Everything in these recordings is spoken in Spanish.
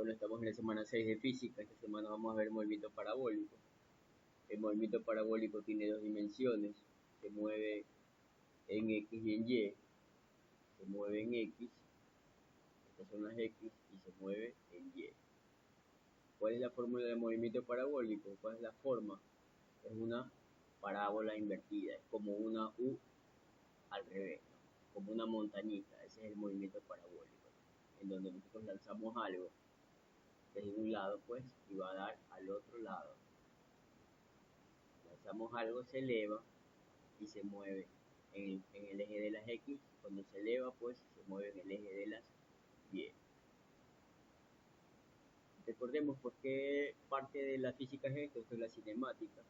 Bueno, estamos en la semana 6 de física. Esta semana vamos a ver el movimiento parabólico. El movimiento parabólico tiene dos dimensiones. Se mueve en X y en Y. Se mueve en X. Estas son las X y se mueve en Y. ¿Cuál es la fórmula del movimiento parabólico? ¿Cuál es la forma? Es una parábola invertida. Es como una U al revés, ¿no? Como una montañita. Ese es el movimiento parabólico, en donde nosotros lanzamos algo desde un lado, pues, y va a dar al otro lado. Lanzamos algo, se eleva y se mueve en el eje de las X. Cuando se eleva, pues, se mueve en el eje de las Y. Recordemos por qué parte de la física es esto es la cinemática,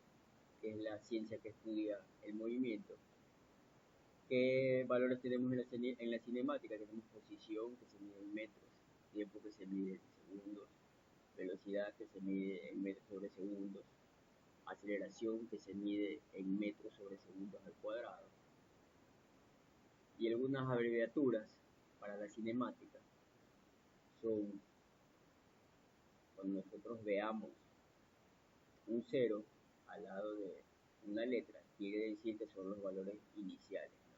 que es la ciencia que estudia el movimiento. ¿Qué valores tenemos en la cinemática? Tenemos posición, que se mide en metros, tiempo, que se mide en segundos, velocidad, que se mide en metros sobre segundos, aceleración, que se mide en metros sobre segundos al cuadrado, y algunas abreviaturas para la cinemática son, cuando nosotros veamos un 0 al lado de una letra, quiere decir que son los valores iniciales, ¿no?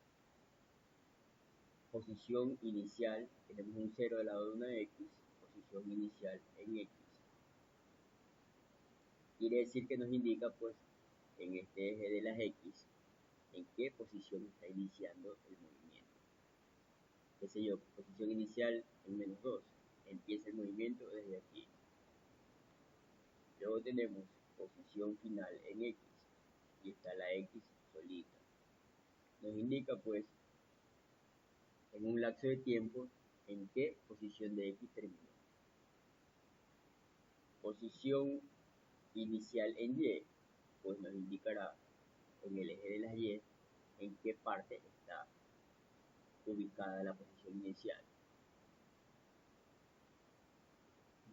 Posición inicial, tenemos un 0 al lado de una X, posición inicial en X. Quiere decir que nos indica, pues, en este eje de las X, en qué posición está iniciando el movimiento. Qué sé yo, posición inicial en -2, empieza el movimiento desde aquí. Luego tenemos posición final en X, y está la X solita. Nos indica, pues, en un lapso de tiempo, en qué posición de X terminó. Posición inicial en Y, pues nos indicará en el eje de las Y en qué parte está ubicada la posición inicial.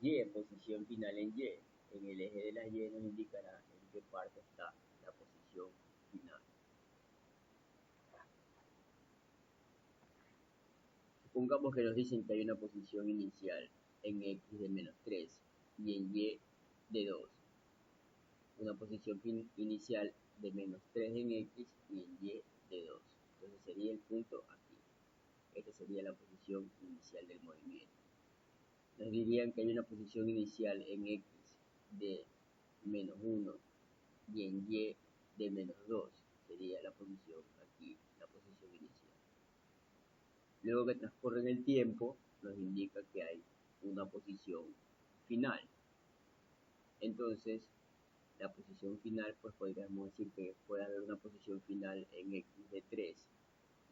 Y, posición final en Y, en el eje de las Y nos indicará en qué parte está la posición final. Supongamos que nos dicen que hay una posición inicial en X de -3 y en Y de 2. Una posición inicial de -3 en X y en Y de 2. Entonces sería el punto aquí. Esta sería la posición inicial del movimiento. Nos dirían que hay una posición inicial en X de -1 y en Y de -2. Sería la posición aquí, la posición inicial. Luego que transcurre en el tiempo, nos indica que hay una posición final. Entonces, la posición final, pues podríamos decir que puede haber una posición final en X de 3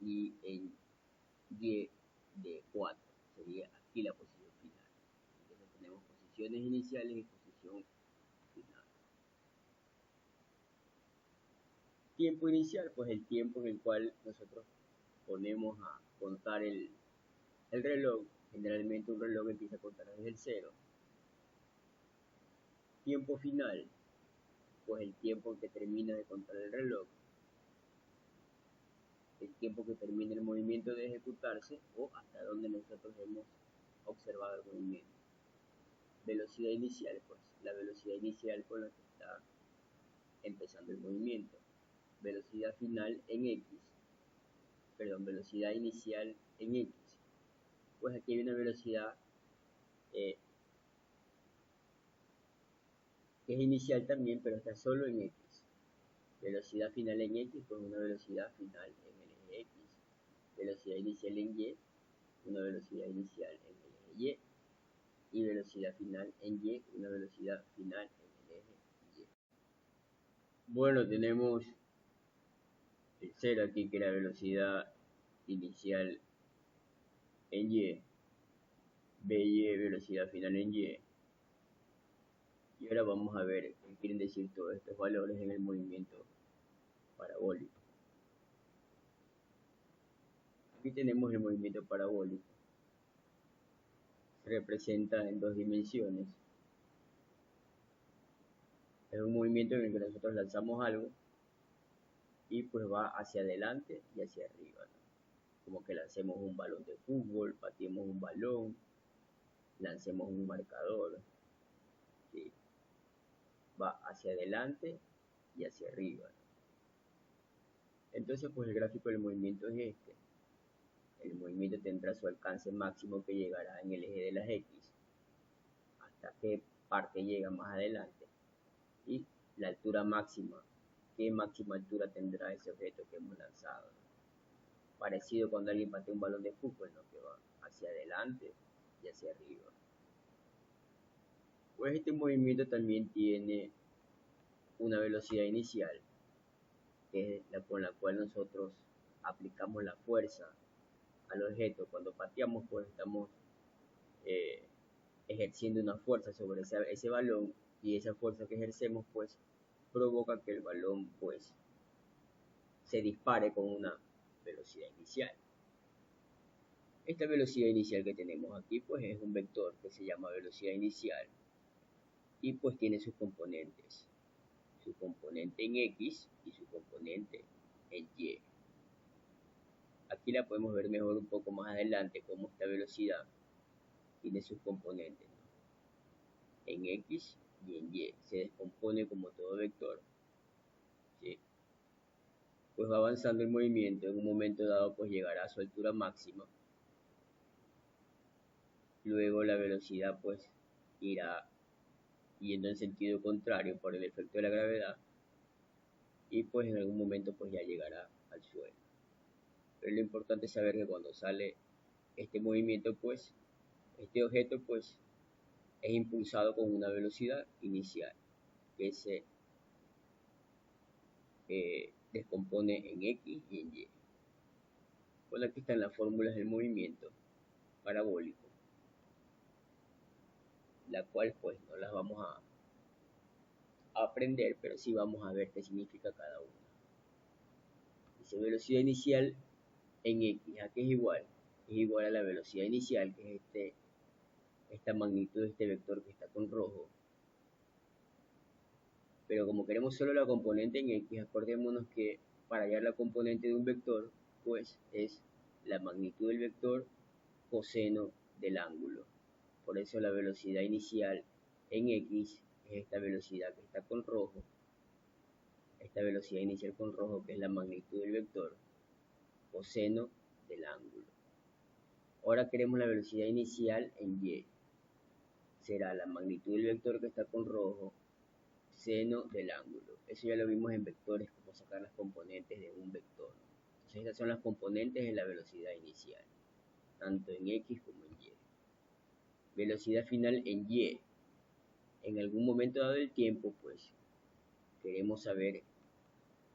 y en Y de 4. Sería aquí la posición final. Entonces tenemos posiciones iniciales y posición final. Tiempo inicial, pues el tiempo en el cual nosotros ponemos a contar el reloj. Generalmente un reloj empieza a contar desde el 0. Tiempo final, pues el tiempo que termina de contar el reloj, el tiempo que termina el movimiento de ejecutarse o hasta donde nosotros hemos observado el movimiento. Velocidad inicial, pues la velocidad inicial con la que está empezando el movimiento. Velocidad final en X, velocidad inicial en X. Pues aquí hay una velocidad que es inicial también, pero está solo en X. Velocidad final en X, pues una velocidad final en el eje X. Velocidad inicial en Y, una velocidad inicial en el eje Y. Y velocidad final en Y, una velocidad final en el eje Y. Bueno, tenemos el 0 aquí, que es la velocidad inicial en Y. BY, velocidad final en Y. Y ahora vamos a ver qué quieren decir todos estos valores en el movimiento parabólico. Aquí tenemos el movimiento parabólico. Se representa en dos dimensiones. Es un movimiento en el que nosotros lanzamos algo y pues va hacia adelante y hacia arriba, ¿no? Como que lancemos un balón de fútbol, pateemos un balón, lancemos un marcador, ¿sí? Va hacia adelante y hacia arriba. Entonces, pues el gráfico del movimiento es este. El movimiento tendrá su alcance máximo que llegará en el eje de las X, hasta qué parte llega más adelante, y la altura máxima, qué máxima altura tendrá ese objeto que hemos lanzado. Parecido cuando alguien patea un balón de fútbol, ¿no? Que va hacia adelante y hacia arriba. Pues este movimiento también tiene una velocidad inicial, que es con la cual nosotros aplicamos la fuerza al objeto. Cuando pateamos, pues estamos ejerciendo una fuerza sobre ese balón, y esa fuerza que ejercemos pues provoca que el balón pues se dispare con una velocidad inicial. Esta velocidad inicial que tenemos aquí pues es un vector que se llama velocidad inicial, y pues tiene sus componentes, su componente en X y su componente en Y. Aquí la podemos ver mejor un poco más adelante, cómo esta velocidad tiene sus componentes, ¿no? En X y en Y. Se descompone como todo vector, ¿sí? Pues va avanzando el movimiento, en un momento dado pues llegará a su altura máxima. Luego la velocidad pues irá yendo en sentido contrario por el efecto de la gravedad, y pues en algún momento pues ya llegará al suelo. Pero lo importante es saber que cuando sale este movimiento pues este objeto pues es impulsado con una velocidad inicial que se descompone en X y en Y. Bueno, aquí están las fórmulas del movimiento parabólico, la cual pues no las vamos a aprender, pero sí vamos a ver qué significa cada una. Dice velocidad inicial en X, ¿a qué es igual? Es igual a la velocidad inicial, que es esta magnitud de este vector que está con rojo. Pero como queremos solo la componente en X, acordémonos que para hallar la componente de un vector, pues es la magnitud del vector coseno del ángulo. Por eso la velocidad inicial en X es esta velocidad que está con rojo, esta velocidad inicial con rojo, que es la magnitud del vector coseno del ángulo. Ahora queremos la velocidad inicial en Y. Será la magnitud del vector que está con rojo, seno del ángulo. Eso ya lo vimos en vectores, como sacar las componentes de un vector. Entonces estas son las componentes de la velocidad inicial, tanto en X como en Y. Velocidad final en Y. En algún momento dado del tiempo, pues queremos saber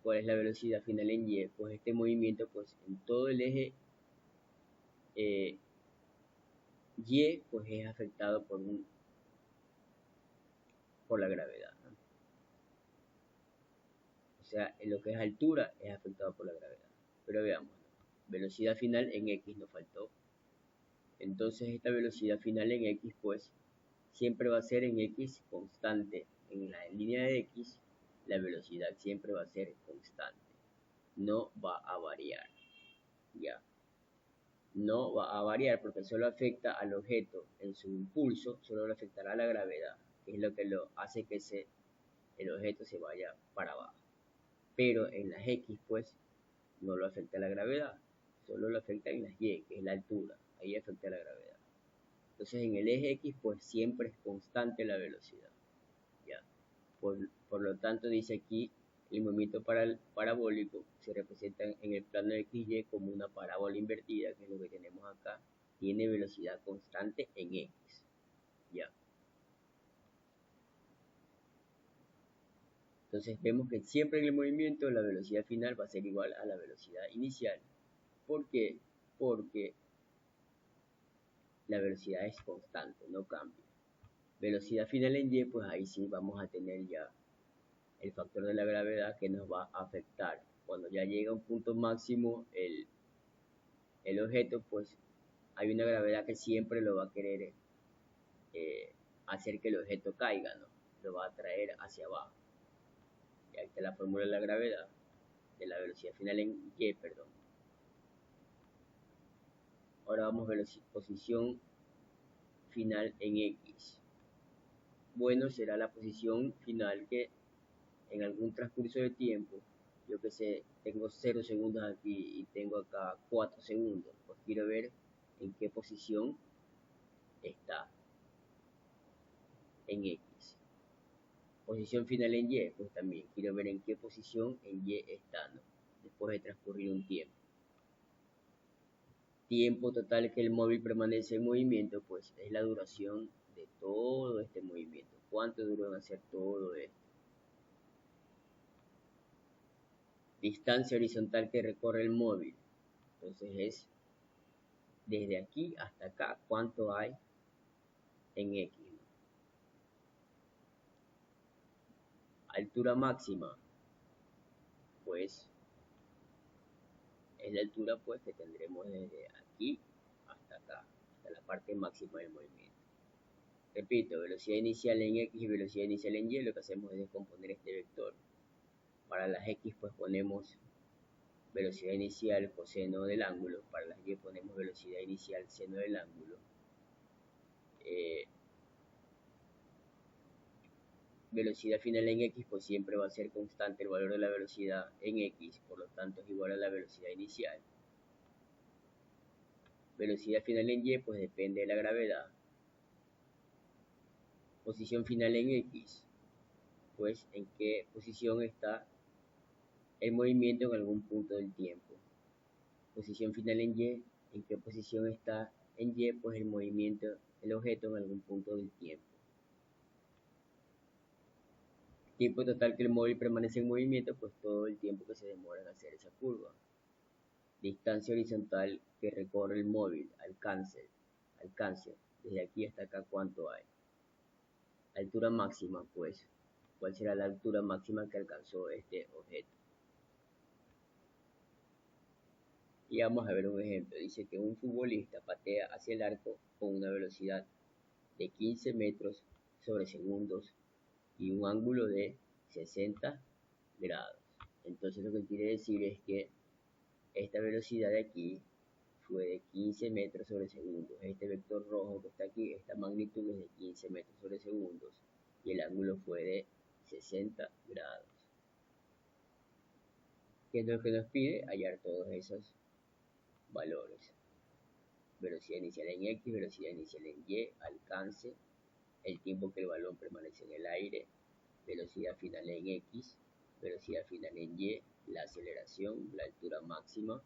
cuál es la velocidad final en Y. Pues este movimiento, pues en todo el eje Y, pues es afectado por la gravedad, ¿no? O sea, en lo que es altura es afectado por la gravedad. Pero veamos, ¿no? Velocidad final en X nos faltó. Entonces esta velocidad final en X pues siempre va a ser en X constante. En la línea de X la velocidad siempre va a ser constante. No va a variar. Ya. No va a variar porque solo afecta al objeto en su impulso, solo le afectará a la gravedad, que es lo que lo hace que el objeto se vaya para abajo. Pero en las X pues no lo afecta la gravedad, solo lo afecta en las Y, que es la altura, ahí afecta la gravedad. Entonces en el eje X pues siempre es constante la velocidad, ¿ya? Por lo tanto dice aquí el movimiento parabólico se representa en el plano de XY como una parábola invertida, que es lo que tenemos acá, tiene velocidad constante en X, ¿ya? Entonces vemos que siempre en el movimiento la velocidad final va a ser igual a la velocidad inicial. ¿Por qué? Porque la velocidad es constante, no cambia. Velocidad final en Y, pues ahí sí vamos a tener ya el factor de la gravedad que nos va a afectar. Cuando ya llega a un punto máximo el objeto, pues hay una gravedad que siempre lo va a querer hacer que el objeto caiga, ¿no? Lo va a traer hacia abajo. Y ahí está la fórmula de la gravedad, de la velocidad final en Y, perdón. Ahora vamos a ver la posición final en X. Bueno, será la posición final que en algún transcurso de tiempo, yo que sé, tengo 0 segundos aquí y tengo acá 4 segundos, pues quiero ver en qué posición está en X. Posición final en Y, pues también quiero ver en qué posición en Y está, ¿no? Después de transcurrir un tiempo. Tiempo total que el móvil permanece en movimiento, pues es la duración de todo este movimiento. ¿Cuánto duró en hacer todo esto? Distancia horizontal que recorre el móvil. Entonces es desde aquí hasta acá, ¿cuánto hay en X? Altura máxima, pues es la altura pues que tendremos desde aquí hasta acá, hasta la parte máxima del movimiento. Repito, velocidad inicial en X y velocidad inicial en Y, lo que hacemos es descomponer este vector. Para las X pues ponemos velocidad inicial coseno del ángulo, para las Y ponemos velocidad inicial seno del ángulo. Velocidad final en X pues siempre va a ser constante el valor de la velocidad en X, por lo tanto es igual a la velocidad inicial. Velocidad final en Y pues depende de la gravedad. Posición final en X, pues en qué posición está el movimiento en algún punto del tiempo. Posición final en Y, en qué posición está en Y pues el movimiento, el objeto en algún punto del tiempo. Tiempo total que el móvil permanece en movimiento, pues todo el tiempo que se demora en hacer esa curva. Distancia horizontal que recorre el móvil, alcance, desde aquí hasta acá cuánto hay. Altura máxima, pues, ¿cuál será la altura máxima que alcanzó este objeto? Y vamos a ver un ejemplo. Dice que un futbolista patea hacia el arco con una velocidad de 15 metros sobre segundos y un ángulo de 60 grados. Entonces lo que quiere decir es que esta velocidad de aquí fue de 15 metros sobre segundos. Este vector rojo que está aquí, esta magnitud es de 15 metros sobre segundos y el ángulo fue de 60 grados. ¿Qué es lo que nos pide? Hallar todos esos valores. Velocidad inicial en X, velocidad inicial en Y, alcance, el tiempo que el balón permanece en el aire, velocidad final en X, velocidad final en Y, la aceleración, la altura máxima.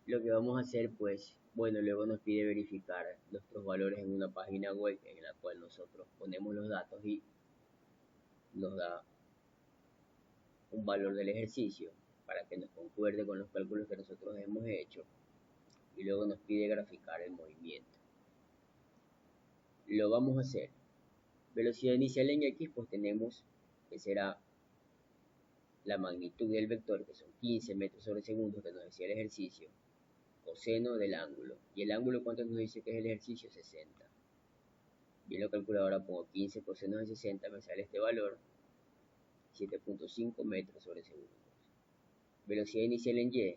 Lo que vamos a hacer pues, bueno, luego nos pide verificar nuestros valores en una página web en la cual nosotros ponemos los datos y nos da un valor del ejercicio para que nos concuerde con los cálculos que nosotros hemos hecho y luego nos pide graficar el movimiento. Lo vamos a hacer. Velocidad inicial en X pues tenemos que será la magnitud del vector, que son 15 metros sobre segundo que nos decía el ejercicio, coseno del ángulo. ¿Y el ángulo cuánto nos dice que es el ejercicio? 60. Bien, lo calculo ahora, pongo 15 coseno de 60, me sale este valor, 7.5 metros sobre segundo. Velocidad inicial en Y,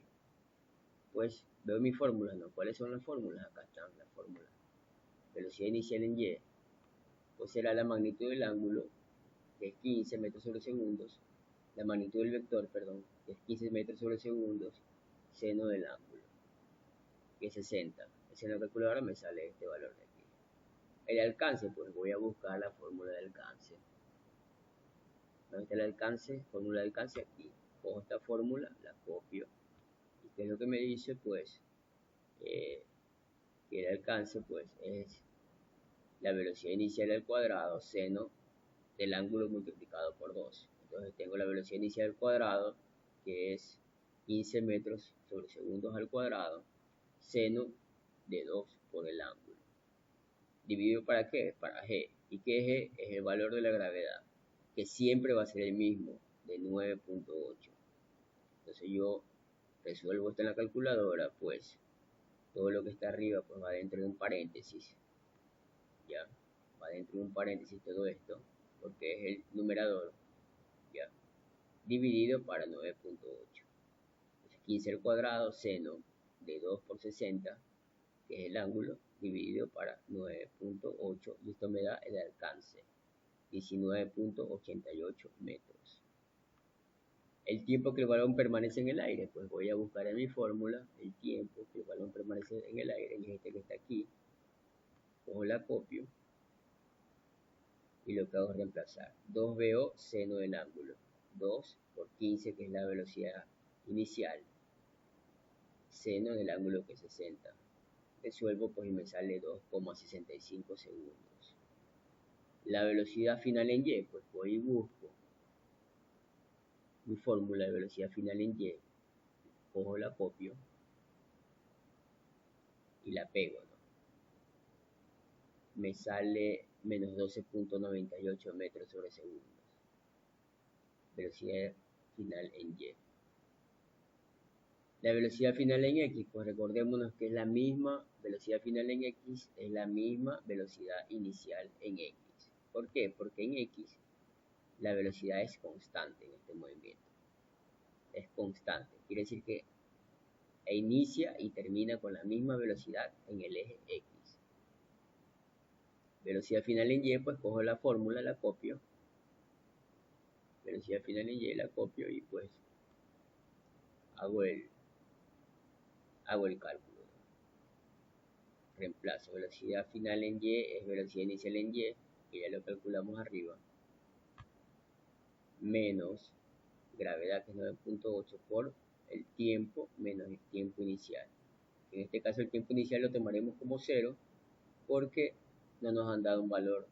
pues veo mis fórmulas, ¿no? ¿Cuáles son las fórmulas? Acá están las fórmulas. Velocidad inicial en Y, pues será la magnitud del ángulo, que es 15 metros sobre segundos, la magnitud del vector, perdón, que es 15 metros sobre segundos, seno del ángulo, que es 60. Si en la calculadora me sale este valor de aquí. El alcance, pues voy a buscar la fórmula de alcance. ¿Dónde está el alcance? Fórmula de alcance aquí. Cojo esta fórmula, la copio. ¿Y qué es lo que me dice? Pues que el alcance pues es la velocidad inicial al cuadrado seno del ángulo multiplicado por 2. Entonces tengo la velocidad inicial al cuadrado, que es 15 metros sobre segundos al cuadrado, seno de 2 por el ángulo. ¿Dividido para qué? Para g. ¿Y qué g? Es el valor de la gravedad, que siempre va a ser el mismo, de 9.8. Entonces yo resuelvo esto en la calculadora, pues todo lo que está arriba pues va dentro de un paréntesis, ya, va dentro de un paréntesis todo esto, porque es el numerador, ya, dividido para 9.8. 15 al cuadrado seno de 2 por 60, que es el ángulo, dividido para 9.8, y esto me da el alcance, 19.88 metros. El tiempo que el balón permanece en el aire, pues voy a buscar en mi fórmula el tiempo que el balón permanece en el aire, y es este que está aquí. Cojo la copio y lo que hago es reemplazar 2BO seno del ángulo, 2 por 15, que es la velocidad inicial, seno del ángulo que es 60. Resuelvo pues y me sale 2,65 segundos. La velocidad final en Y, pues voy y busco mi fórmula de velocidad final en Y, cojo la copio y la pego, ¿no? Me sale menos 12.98 metros sobre segundos. Velocidad final en Y. La velocidad final en X, pues recordémonos que es la misma velocidad final en X, es la misma velocidad inicial en X. ¿Por qué? Porque en X la velocidad es constante en este movimiento. Es constante. Quiere decir que inicia y termina con la misma velocidad en el eje X. Velocidad final en Y, pues cojo la fórmula, la copio. Velocidad final en Y, la copio y pues hago el cálculo. Reemplazo. Velocidad final en Y es velocidad inicial en Y, que ya lo calculamos arriba, menos gravedad, que es 9.8, por el tiempo menos el tiempo inicial. En este caso el tiempo inicial lo tomaremos como 0 porque no nos han dado un valor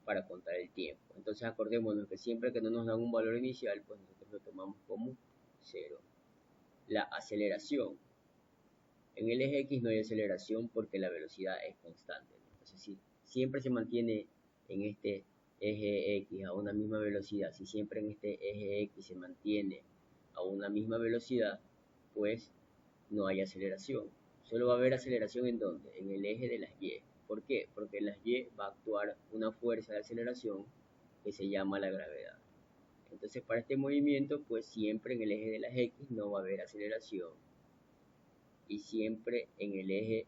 para contar el tiempo. Entonces acordémonos que siempre que no nos dan un valor inicial, pues nosotros lo tomamos como 0. La aceleración. En el eje X no hay aceleración porque la velocidad es constante. Entonces, si siempre se mantiene en este eje X a una misma velocidad, si siempre en este eje X se mantiene a una misma velocidad, pues no hay aceleración. Solo va a haber aceleración en ¿dónde? En el eje de las Y. ¿Por qué? Porque en las Y va a actuar una fuerza de aceleración que se llama la gravedad. Entonces, para este movimiento, pues siempre en el eje de las X no va a haber aceleración, y siempre en el eje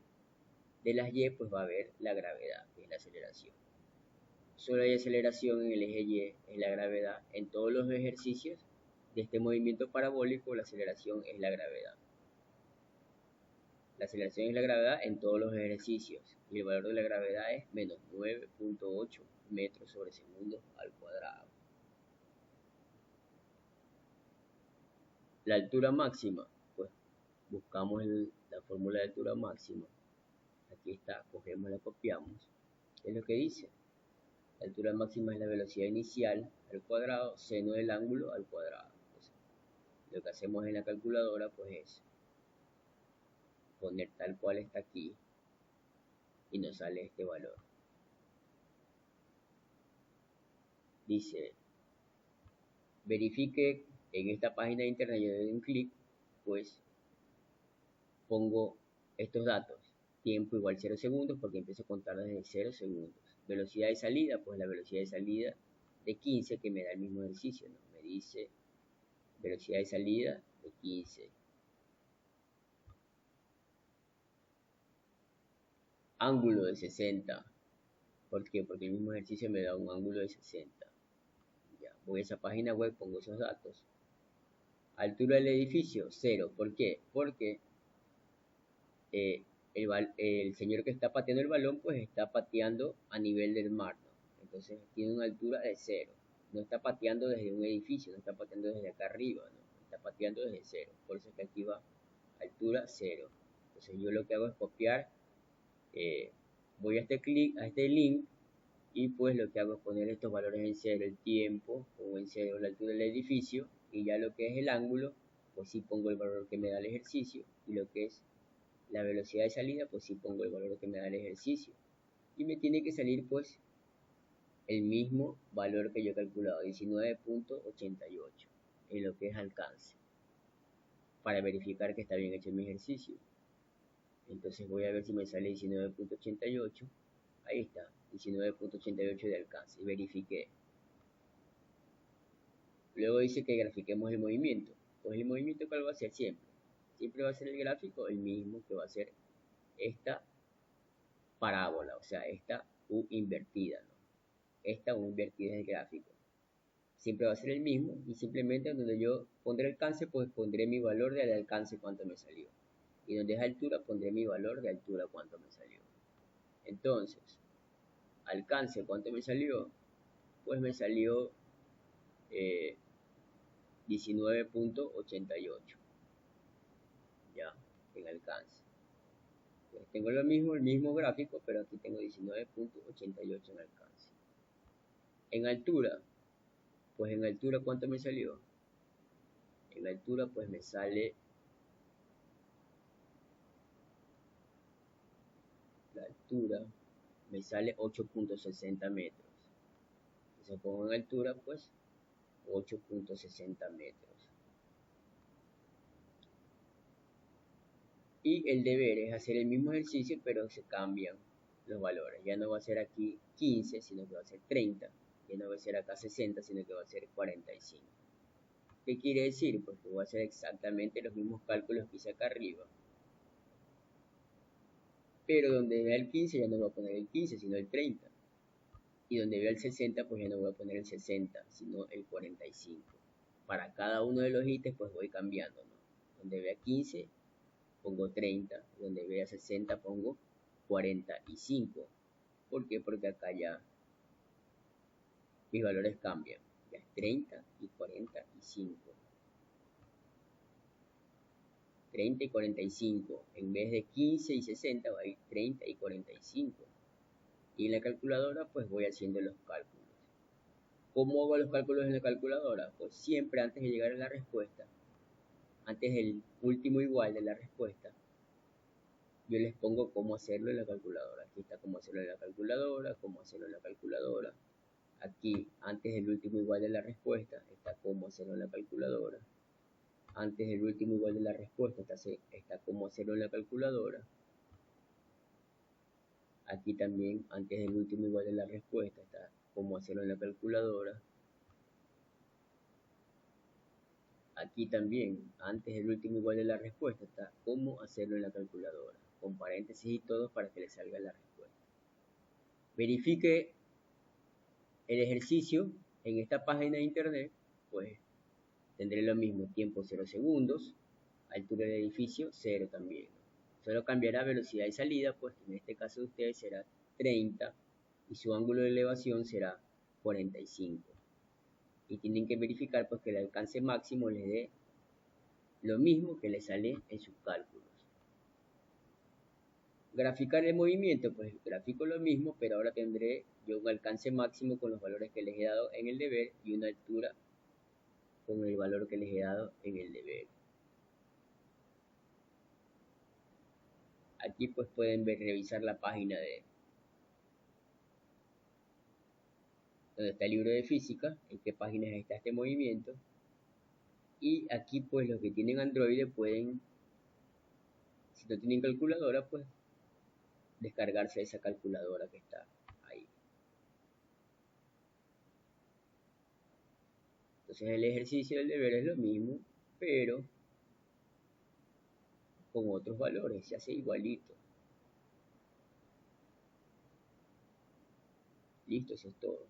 de las Y pues va a haber la gravedad, que es la aceleración. Solo hay aceleración en el eje Y, es la gravedad. En todos los ejercicios de este movimiento parabólico, la aceleración es la gravedad. La aceleración es la gravedad en todos los ejercicios, y el valor de la gravedad es menos 9.8 metros sobre segundo al cuadrado. La altura máxima, pues buscamos la fórmula de altura máxima. Aquí está, cogemos, la copiamos. Es lo que dice. La altura máxima es la velocidad inicial al cuadrado, seno del ángulo al cuadrado. Entonces, lo que hacemos en la calculadora pues es poner tal cual está aquí y nos sale este valor. Dice, verifique en esta página de internet, yo doy un clic, pues pongo estos datos. Tiempo igual 0 segundos porque empiezo a contar desde 0 segundos. Velocidad de salida, pues la velocidad de salida de 15 que me da el mismo ejercicio, ¿no? Me dice velocidad de salida de 15. Ángulo de 60. ¿Por qué? Porque el mismo ejercicio me da un ángulo de 60. Ya, voy a esa página web, pongo esos datos. Altura del edificio, 0. ¿Por qué? Porque el señor que está pateando el balón, pues está pateando a nivel del mar, ¿no? Entonces tiene una altura de 0. No está pateando desde un edificio, no está pateando desde acá arriba, ¿no? Está pateando desde 0. Por eso es que aquí va altura 0. Entonces yo lo que hago es copiar, voy a este link, y pues lo que hago es poner estos valores en 0 el tiempo, o en 0 la altura del edificio, y ya lo que es el ángulo, pues sí pongo el valor que me da el ejercicio, y lo que es la velocidad de salida, pues sí pongo el valor que me da el ejercicio. Y me tiene que salir pues el mismo valor que yo he calculado, 19.88, en lo que es alcance, para verificar que está bien hecho mi ejercicio. Entonces voy a ver si me sale 19.88. Ahí está, 19.88 de alcance, y verifiqué. Luego dice que grafiquemos el movimiento. Pues el movimiento, ¿cuál va a ser siempre? Siempre va a ser el gráfico el mismo que va a ser esta parábola, o sea, esta U invertida, ¿no? Esta U invertida es el gráfico. Siempre va a ser el mismo y simplemente donde yo pondré alcance, pues pondré mi valor de alcance cuánto me salió. Y donde es altura, pondré mi valor de altura cuánto me salió. Entonces, alcance cuánto me salió, pues me salió 19.88, ya, en alcance. Pues tengo lo mismo, el mismo gráfico, pero aquí tengo 19.88 en alcance. En altura, pues en altura ¿cuánto me salió? En altura pues me sale, la altura me sale 8.60 metros. Entonces pongo en altura pues 8.60 metros. Y el deber es hacer el mismo ejercicio, pero se cambian los valores. Ya no va a ser aquí 15, sino que va a ser 30. Ya no va a ser acá 60, sino que va a ser 45. ¿Qué quiere decir? Pues que voy a hacer exactamente los mismos cálculos que hice acá arriba. Pero donde vea el 15 ya no voy a poner el 15, sino el 30. Y donde vea el 60, pues ya no voy a poner el 60, sino el 45. Para cada uno de los ítems, pues voy cambiando, ¿no? Donde vea 15, pongo 30. Donde vea 60, pongo 45. ¿Por qué? Porque acá ya mis valores cambian. Ya es 30 y 45. 30 y 45. En vez de 15 y 60 va a ir 30 y 45. Y en la calculadora pues voy haciendo los cálculos. ¿Cómo hago los cálculos en la calculadora? Pues siempre antes de llegar a la respuesta, antes del último igual de la respuesta, yo les pongo cómo hacerlo en la calculadora. Aquí está cómo hacerlo en la calculadora, cómo hacerlo en la calculadora. Aquí, antes del último igual de la respuesta, está cómo hacerlo en la calculadora. Antes del último igual de la respuesta está cómo hacerlo en la calculadora. Aquí también, antes del último igual de la respuesta, está cómo hacerlo en la calculadora. Aquí también, antes del último igual de la respuesta, está cómo hacerlo en la calculadora, con paréntesis y todo para que le salga la respuesta. Verifique el ejercicio en esta página de internet, pues tendré lo mismo, tiempo 0 segundos, altura del edificio 0 también. Solo cambiará velocidad de salida, pues en este caso de ustedes será 30 y su ángulo de elevación será 45. Y tienen que verificar pues que el alcance máximo les dé lo mismo que les sale en sus cálculos. Graficar el movimiento, pues grafico lo mismo, pero ahora tendré yo un alcance máximo con los valores que les he dado en el deber y una altura con el valor que les he dado en el deber. Aquí pues pueden revisar la página de donde está el libro de física, en qué páginas está este movimiento. Y aquí pues los que tienen Android pueden, si no tienen calculadora, pues descargarse esa calculadora que está ahí. Entonces el ejercicio del deber es lo mismo, pero con otros valores, se hace igualito. Listo, eso es todo.